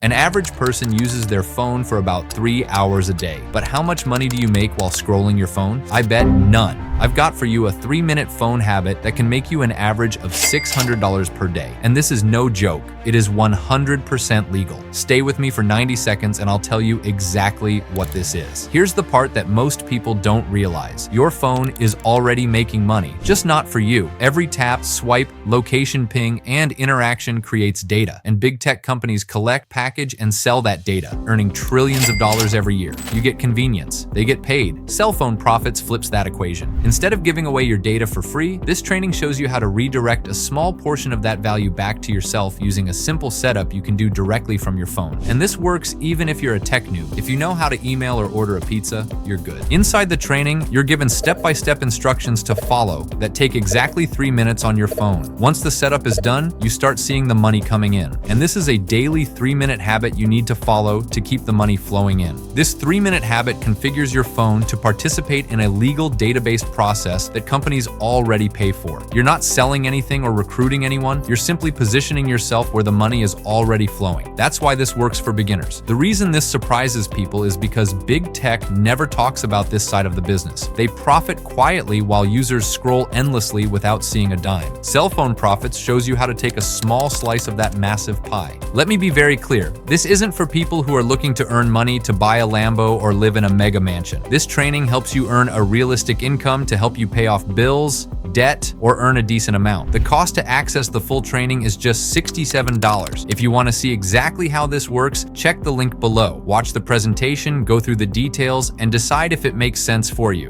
An average person uses their phone for about 3 hours a day. But how much money do you make while scrolling your phone? I bet none. I've got for you a 3-minute phone habit that can make you an average of $600 per day. And this is no joke. It is 100% legal. Stay with me for 90 seconds and I'll tell you exactly what this is. Here's the part that most people don't realize. Your phone is already making money, just not for you. Every tap, swipe, location ping, and interaction creates data. And big tech companies collect, package, and sell that data, earning trillions of dollars every year. You get convenience. They get paid. Cell phone profits flips that equation. Instead of giving away your data for free, this training shows you how to redirect a small portion of that value back to yourself using a simple setup you can do directly from your phone. And this works even if you're a tech noob. If you know how to email or order a pizza, you're good. Inside the training, you're given step-by-step instructions to follow that take exactly 3 minutes on your phone. Once the setup is done, you start seeing the money coming in. And this is a daily 3-minute habit you need to follow to keep the money flowing in. This 3-minute habit configures your phone to participate in a legal database process that companies already pay for. You're not selling anything or recruiting anyone, you're simply positioning yourself where the money is already flowing. That's why this works for beginners. The reason this surprises people is because big tech never talks about this side of the business. They profit quietly while users scroll endlessly without seeing a dime. Cell phone profits shows you how to take a small slice of that massive pie. Let me be very clear. This isn't for people who are looking to earn money to buy a Lambo or live in a mega mansion. This training helps you earn a realistic income to help you pay off bills, debt, or earn a decent amount. The cost to access the full training is just $67. If you want to see exactly how this works, check the link below. Watch the presentation, go through the details, and decide if it makes sense for you.